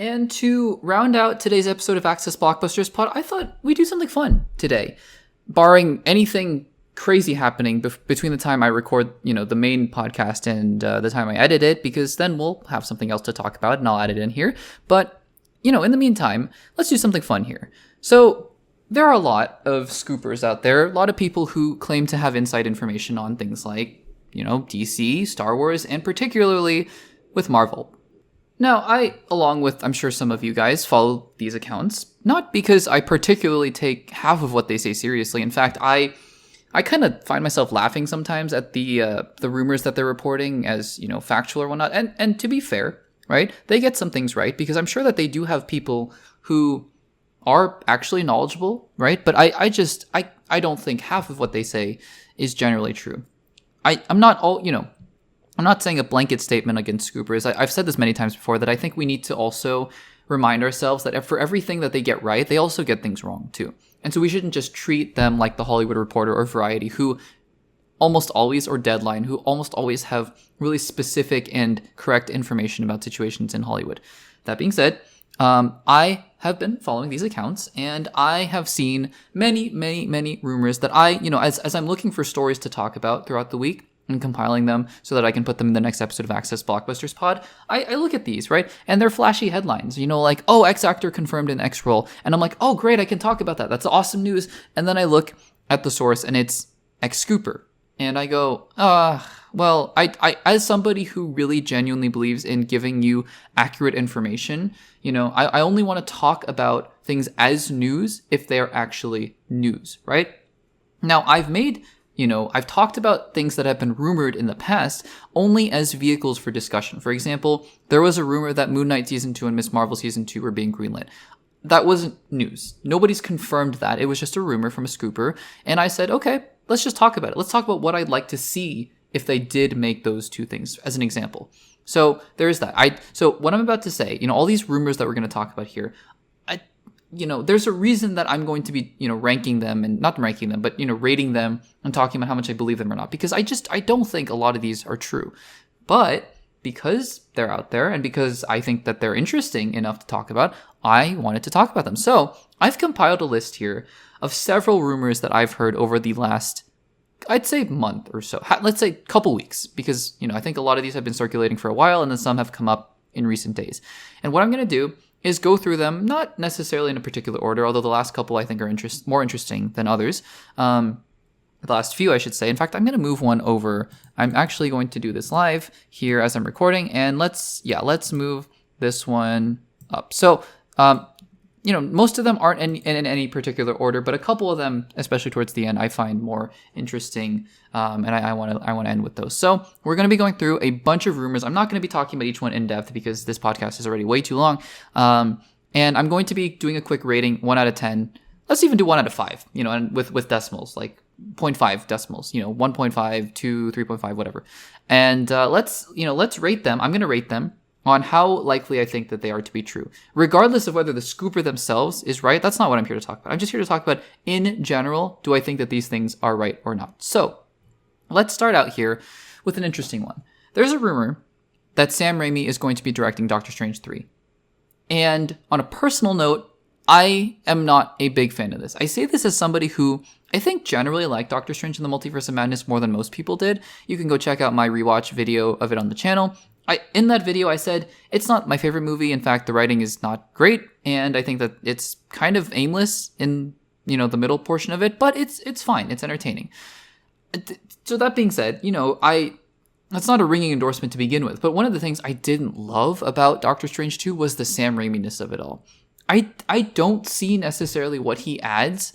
And to round out today's episode of Access Blockbusters Pod, I thought we'd do something fun today. Barring anything crazy happening between the time I record, the main podcast and the time I edit it, because then we'll have something else to talk about and I'll add it in here. But, in the meantime, let's do something fun here. So there are a lot of scoopers out there, a lot of people who claim to have inside information on things like, DC, Star Wars, and particularly with Marvel. Now, I, along with, I'm sure some of you guys, follow these accounts, not because I particularly take half of what they say seriously. In fact, I kind of find myself laughing sometimes at the rumors that they're reporting as, factual or whatnot. And to be fair, right, they get some things right, because I'm sure that they do have people who are actually knowledgeable, right? But I don't think half of what they say is generally true. I'm not saying a blanket statement against scoopers. I've said this many times before that I think we need to also remind ourselves that for everything that they get right, they also get things wrong too. And so we shouldn't just treat them like the Hollywood Reporter or Variety, who almost always, or Deadline, who almost always have really specific and correct information about situations in Hollywood. That being said, I have been following these accounts, and I have seen many, many, many rumors that as I'm looking for stories to talk about throughout the week and compiling them so that I can put them in the next episode of Access Blockbusters Pod, I look at these, right? And they're flashy headlines, like, oh, X actor confirmed in X role. And I'm like, oh, great, I can talk about that. That's awesome news. And then I look at the source and it's X scooper. And I go, well, I as somebody who really genuinely believes in giving you accurate information, I only want to talk about things as news if they are actually news, right? Now, I've talked about things that have been rumored in the past only as vehicles for discussion. For example, there was a rumor that Moon Knight Season 2 and Ms. Marvel Season 2 were being greenlit. That wasn't news. Nobody's confirmed that. It was just a rumor from a scooper. And I said, okay, let's just talk about it. Let's talk about what I'd like to see if they did make those two things, as an example. So there's that. So what I'm about to say, all these rumors that we're going to talk about here, there's a reason that I'm going to be, ranking them, and not ranking them, but, rating them and talking about how much I believe them or not, because I don't think a lot of these are true. But because they're out there and because I think that they're interesting enough to talk about, I wanted to talk about them. So I've compiled a list here of several rumors that I've heard over the last, I'd say, month or so. Let's say couple weeks, because, I think a lot of these have been circulating for a while, and then some have come up in recent days. And what I'm going to do is go through them, not necessarily in a particular order, although the last couple I think are more interesting than others. The last few, I should say. In fact, I'm going to move one over. I'm actually going to do this live here as I'm recording, and let's move this one up. So, most of them aren't in any particular order, but a couple of them, especially towards the end, I find more interesting, and I want to end with those. So we're going to be going through a bunch of rumors. I'm not going to be talking about each one in depth because this podcast is already way too long, and I'm going to be doing a quick rating, 1 out of 10. Let's even do 1 out of 5, and with decimals, like 0.5 decimals, 1.5, 2, 3.5, whatever. And let's rate them. I'm going to rate them on how likely I think that they are to be true. Regardless of whether the scooper themselves is right, that's not what I'm here to talk about. I'm just here to talk about, in general, do I think that these things are right or not? So, let's start out here with an interesting one. There's a rumor that Sam Raimi is going to be directing Doctor Strange 3. And on a personal note, I am not a big fan of this. I say this as somebody who I think generally liked Doctor Strange in the Multiverse of Madness more than most people did. You can go check out my rewatch video of it on the channel. In that video, I said, it's not my favorite movie. In fact, the writing is not great, and I think that it's kind of aimless in, the middle portion of it, but it's fine. It's entertaining. So that being said, that's not a ringing endorsement to begin with, but one of the things I didn't love about Doctor Strange 2 was the Sam Raimi-ness of it all. I don't see necessarily what he adds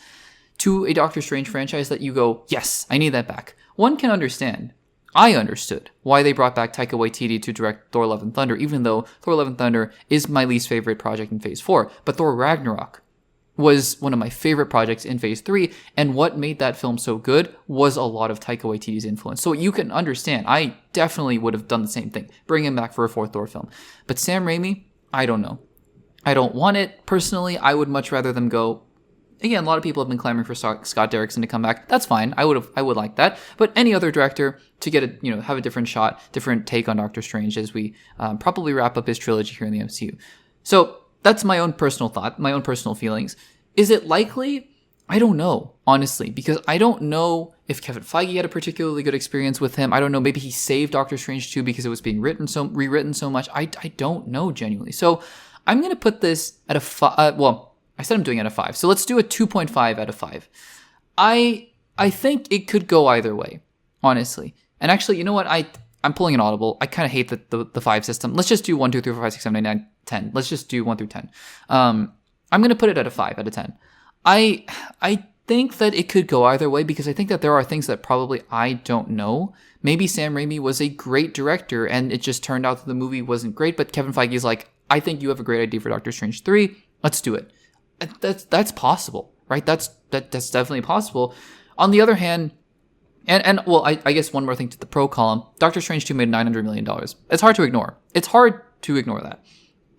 to a Doctor Strange franchise that you go, yes, I need that back. One can understand. I understood why they brought back Taika Waititi to direct Thor: Love and Thunder, even though Thor: Love and Thunder is my least favorite project in Phase 4. But Thor: Ragnarok was one of my favorite projects in Phase 3, and what made that film so good was a lot of Taika Waititi's influence. So you can understand, I definitely would have done the same thing, bring him back for a 4th Thor film. But Sam Raimi, I don't know. I don't want it. Personally, I would much rather them go. Again, a lot of people have been clamoring for Scott Derrickson to come back. That's fine. I would like that. But any other director to get have a different shot, different take on Doctor Strange as we probably wrap up his trilogy here in the MCU. So that's my own personal thought, my own personal feelings. Is it likely? I don't know, honestly, because I don't know if Kevin Feige had a particularly good experience with him. I don't know. Maybe he saved Doctor Strange 2 because it was being rewritten so much. I don't know, genuinely. So I'm going to put this at a 5. I said I'm doing it at a 5. So let's do a 2.5 out of 5. I think it could go either way, honestly. And actually, you know what? I'm pulling an audible. I kind of hate the 5 system. Let's just do 1, 2, 3, 4, 5, 6, 7, 8, 9, 10. Let's just do 1 through 10. I'm going to put it at a 5 out of 10. I think that it could go either way because I think that there are things that probably I don't know. Maybe Sam Raimi was a great director and it just turned out that the movie wasn't great, but Kevin Feige is like, I think you have a great idea for Doctor Strange 3. Let's do it. That's possible, right? That's definitely possible. On the other hand, I guess one more thing to the pro column, Doctor Strange 2 made $900 million. It's hard to ignore. It's hard to ignore that.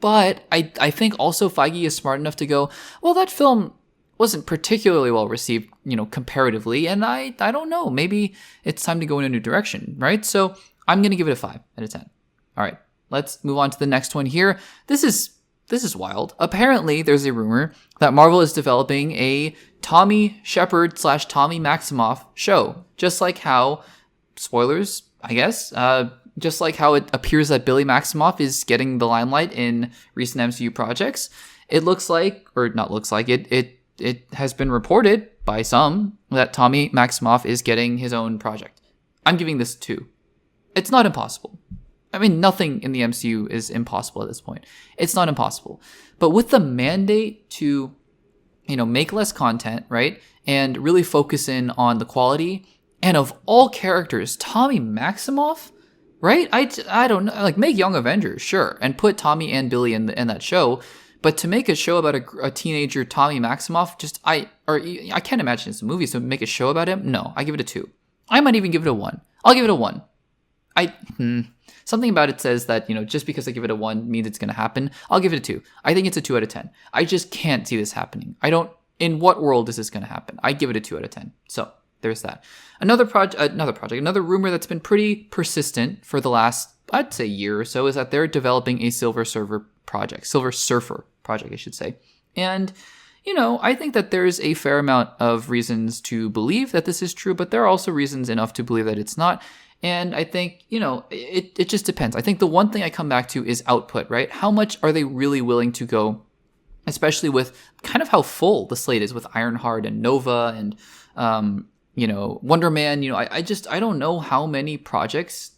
But I think also Feige is smart enough to go, well, that film wasn't particularly well received, comparatively. And I don't know, maybe it's time to go in a new direction, right? So I'm going to give it a 5 out of 10. All right, let's move on to the next one here. This is wild. Apparently, there's a rumor that Marvel is developing a Tommy Shepard / Tommy Maximoff show. Just like how, spoilers, I guess, just like how it appears that Billy Maximoff is getting the limelight in recent MCU projects. It looks like, or not looks like, it has been reported by some that Tommy Maximoff is getting his own project. I'm giving this 2. It's not impossible. I mean, nothing in the MCU is impossible at this point. It's not impossible. But with the mandate to, make less content, right? And really focus in on the quality. And of all characters, Tommy Maximoff, right? I don't know. Like, make Young Avengers, sure. And put Tommy and Billy in that show. But to make a show about a teenager Tommy Maximoff, I can't imagine it's a movie, so make a show about him? No, I give it a 2. I might even give it a 1. I'll give it a 1. Something about it says that, just because I give it a 1 means it's going to happen. I'll give it a 2. I think it's a 2 out of 10. I just can't see this happening. In what world is this going to happen? I give it a 2 out of 10. So there's that. Another rumor that's been pretty persistent for the last, I'd say, year or so is that they're developing a Silver Surfer project, I should say. And, I think that there's a fair amount of reasons to believe that this is true, but there are also reasons enough to believe that it's not. And I think, it just depends. I think the one thing I come back to is output, right? How much are they really willing to go, especially with kind of how full the slate is with Ironheart and Nova and, Wonder Man. I don't know how many projects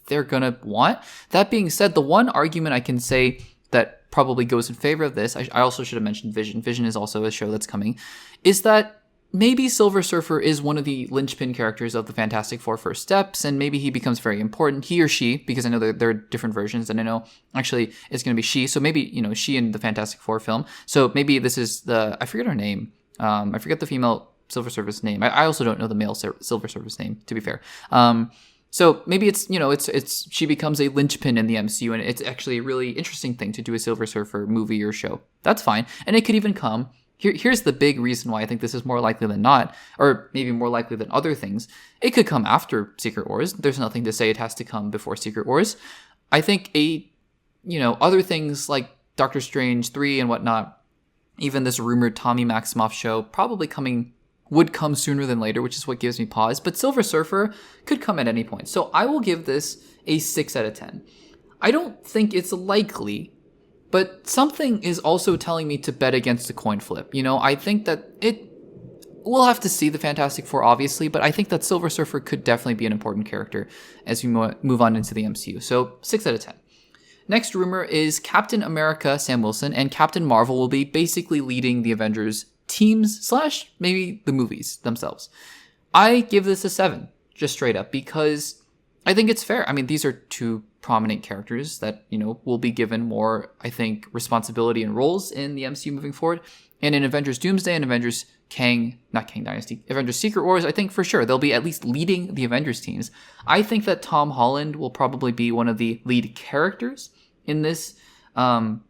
they're going to want. That being said, the one argument I can say that probably goes in favor of this, I also should have mentioned Vision. Vision is also a show that's coming, is that maybe Silver Surfer is one of the linchpin characters of the Fantastic Four First Steps, and maybe he becomes very important, he or she, because I know there are different versions, and I know actually it's going to be she, so maybe, she in the Fantastic Four film. So maybe this is I forget her name. I forget the female Silver Surfer's name. I also don't know the male Silver Surfer's name, to be fair. So maybe it's, it's she becomes a linchpin in the MCU, and it's actually a really interesting thing to do a Silver Surfer movie or show. That's fine. And it could even come. Here's the big reason why I think this is more likely than not, or maybe more likely than other things. It could come after Secret Wars. There's nothing to say it has to come before Secret Wars. I think other things like Doctor Strange 3 and whatnot, even this rumored Tommy Maximoff show probably would come sooner than later, which is what gives me pause. But Silver Surfer could come at any point. So I will give this a 6 out of 10. I don't think it's likely, but something is also telling me to bet against the coin flip. I think that we'll have to see the Fantastic Four, obviously, but I think that Silver Surfer could definitely be an important character as we move on into the MCU. So 6 out of 10. Next rumor is Captain America, Sam Wilson, and Captain Marvel will be basically leading the Avengers teams / maybe the movies themselves. I give this a 7, just straight up, because I think it's fair. I mean, these are two prominent characters that, will be given more, I think, responsibility and roles in the MCU moving forward. And in Avengers Doomsday and Avengers Avengers Secret Wars, I think for sure they'll be at least leading the Avengers teams. I think that Tom Holland will probably be one of the lead characters in this, in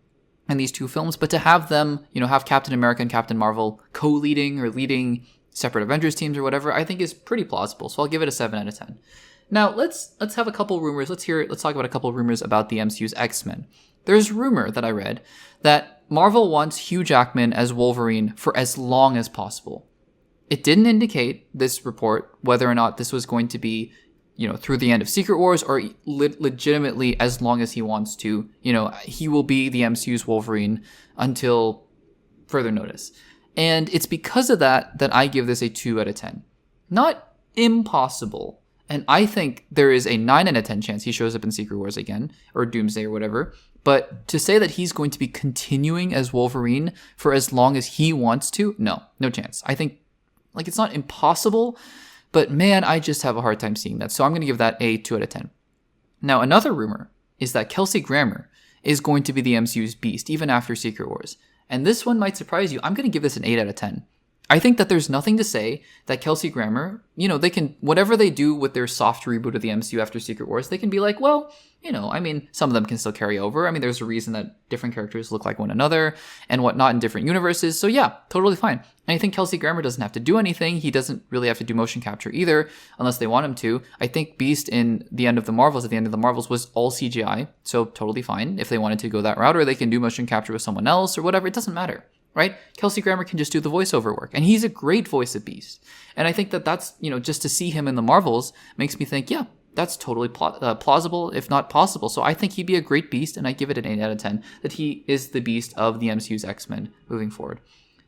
these two films, but to have them, have Captain America and Captain Marvel co-leading or leading separate Avengers teams or whatever, I think is pretty plausible. So I'll give it a 7 out of 10. Now let's have a couple rumors. Let's talk about a couple rumors about the MCU's X-Men. there's rumor that I read that Marvel wants Hugh Jackman as Wolverine for as long as possible. It didn't indicate, this report, whether or not this was going to be, through the end of Secret Wars or legitimately as long as he wants to. He will be the MCU's Wolverine until further notice. And it's because of that I give this a 2 out of 10. Not impossible. And I think there is a 9 out of 10 chance he shows up in Secret Wars again, or Doomsday or whatever. But to say that he's going to be continuing as Wolverine for as long as he wants to, no chance. I think, it's not impossible, but man, I just have a hard time seeing that. So I'm going to give that a 2 out of 10. Now, another rumor is that Kelsey Grammer is going to be the MCU's Beast, even after Secret Wars. And this one might surprise you. I'm going to give this an 8 out of 10. I think that there's nothing to say that Kelsey Grammer, they can, whatever they do with their soft reboot of the MCU after Secret Wars, they can be like, well, some of them can still carry over. There's a reason that different characters look like one another and whatnot in different universes. So yeah, totally fine. And I think Kelsey Grammer doesn't have to do anything. He doesn't really have to do motion capture either, unless they want him to. I think Beast at the end of the Marvels was all CGI. So totally fine if they wanted to go that route, or they can do motion capture with someone else or whatever. It doesn't matter. Right? Kelsey Grammer can just do the voiceover work. And he's a great voice of Beast. And I think that's, just to see him in the Marvels makes me think, yeah, that's totally plausible, if not possible. So I think he'd be a great Beast, and I give it an 8 out of 10, that he is the Beast of the MCU's X-Men moving forward.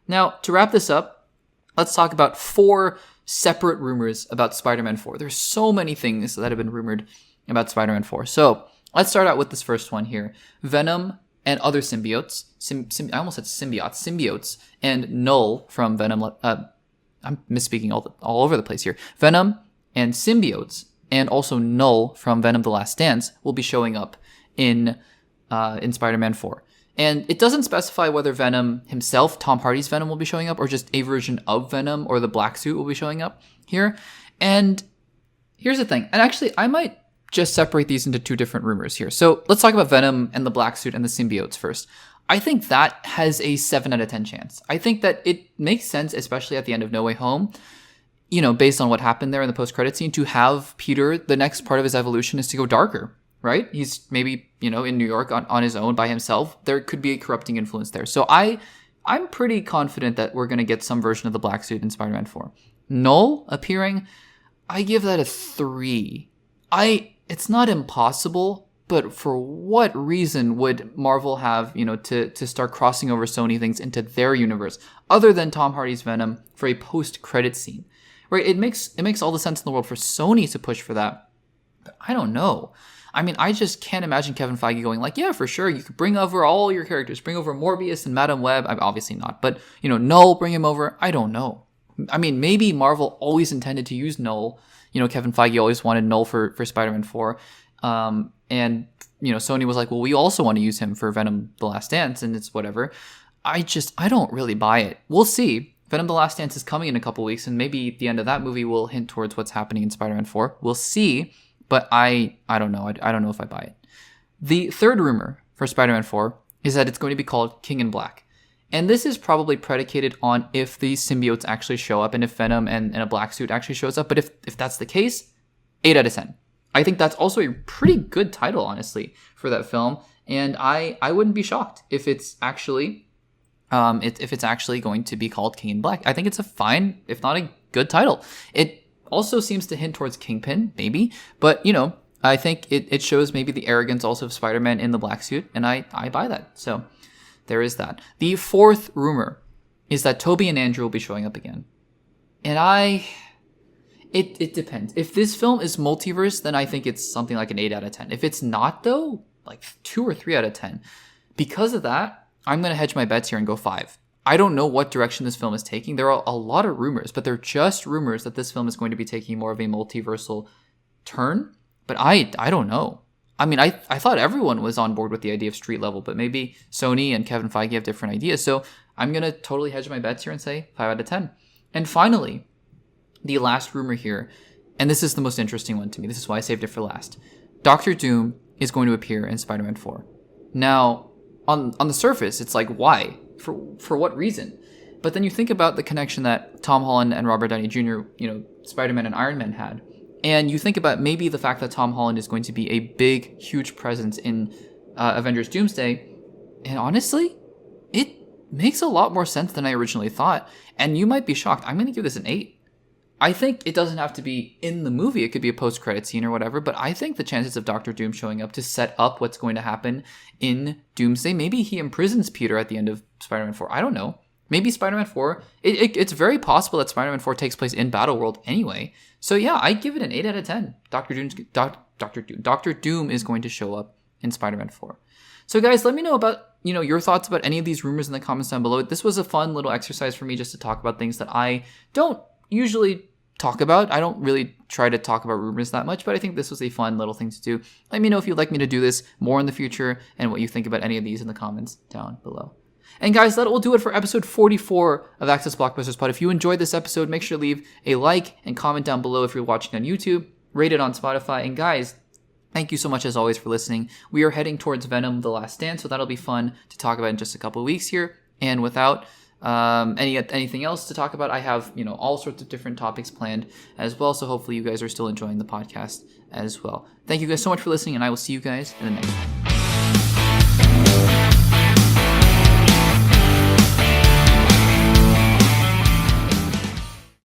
Now, to wrap this up, let's talk about 4 separate rumors about Spider-Man 4. There's so many things that have been rumored about Spider-Man 4. So let's start out with this first one here. Venom and other symbiotes, I almost said symbiotes, and Null from Venom, I'm misspeaking all over the place here. Venom and symbiotes, and also Null from Venom: The Last Dance will be showing up in Spider-Man 4. And it doesn't specify whether Venom himself, Tom Hardy's Venom, will be showing up, or just a version of Venom, or the black suit will be showing up here. And here's the thing, and actually I might just separate these into 2 different rumors here. So let's talk about Venom and the black suit and the symbiotes first. I think that has a 7 out of 10 chance. I think that it makes sense, especially at the end of No Way Home, based on what happened there in the post-credit scene, to have Peter, the next part of his evolution is to go darker, right? He's maybe, in New York on his own by himself. There could be a corrupting influence there. So I'm pretty confident that we're going to get some version of the black suit in Spider-Man 4. Null appearing, I give that a 3. It's not impossible, but for what reason would Marvel have, to start crossing over Sony things into their universe, other than Tom Hardy's Venom for a post-credit scene, right? It makes all the sense in the world for Sony to push for that, but I don't know. I just can't imagine Kevin Feige going like, yeah, for sure, you could bring over all your characters, bring over Morbius and Madam Web. Obviously not, but, Null, bring him over. I don't know. Maybe Marvel always intended to use Null. Kevin Feige always wanted Null for Spider-Man 4. And, Sony was like, well, we also want to use him for Venom: The Last Dance, and it's whatever. I don't really buy it. We'll see. Venom: The Last Dance is coming in a couple weeks, and maybe the end of that movie will hint towards what's happening in Spider-Man 4. We'll see, but I don't know. I don't know if I buy it. The third rumor for Spider-Man 4 is that it's going to be called King in Black. And this is probably predicated on if these symbiotes actually show up and if Venom and a black suit actually shows up. But if that's the case, 8 out of 10. I think that's also a pretty good title, honestly, for that film. And I wouldn't be shocked if it's actually going to be called King in Black. I think it's a fine, if not a good title. It also seems to hint towards Kingpin, maybe. But, I think it shows maybe the arrogance also of Spider-Man in the black suit. And I buy that. So there is that. The fourth rumor is that Tobey and Andrew will be showing up again. And it depends. If this film is multiverse, then I think it's something like an 8 out of 10. If it's not, though, like 2 or 3 out of 10. Because of that, I'm going to hedge my bets here and go 5. I don't know what direction this film is taking. There are a lot of rumors, but they're just rumors that this film is going to be taking more of a multiversal turn. But I don't know. I thought everyone was on board with the idea of street level, but maybe Sony and Kevin Feige have different ideas. So I'm going to totally hedge my bets here and say 5 out of 10. And finally, the last rumor here, and this is the most interesting one to me. This is why I saved it for last. Doctor Doom is going to appear in Spider-Man 4. Now, on the surface, it's like, why? For what reason? But then you think about the connection that Tom Holland and Robert Downey Jr., Spider-Man and Iron Man had. And you think about maybe the fact that Tom Holland is going to be a big, huge presence in Avengers Doomsday. And honestly, it makes a lot more sense than I originally thought. And you might be shocked. I'm going to give this an 8. I think it doesn't have to be in the movie. It could be a post-credit scene or whatever. But I think the chances of Doctor Doom showing up to set up what's going to happen in Doomsday, maybe he imprisons Peter at the end of Spider-Man 4. I don't know. Maybe Spider-Man 4, it's very possible that Spider-Man 4 takes place in Battleworld anyway. So yeah, I give it an 8 out of 10. Doctor Doom is going to show up in Spider-Man 4. So guys, let me know about, your thoughts about any of these rumors in the comments down below. This was a fun little exercise for me just to talk about things that I don't usually talk about. I don't really try to talk about rumors that much, but I think this was a fun little thing to do. Let me know if you'd like me to do this more in the future and what you think about any of these in the comments down below. And guys, that will do it for episode 44 of Access Blockbusters Pod. If you enjoyed this episode, make sure to leave a like and comment down below if you're watching on YouTube, rate it on Spotify, and guys, thank you so much as always for listening. We are heading towards Venom: The Last Stand, so that'll be fun to talk about in just a couple of weeks here. And without anything else to talk about, I have all sorts of different topics planned as well. So hopefully you guys are still enjoying the podcast as well. Thank you guys so much for listening, and I will see you guys in the next one.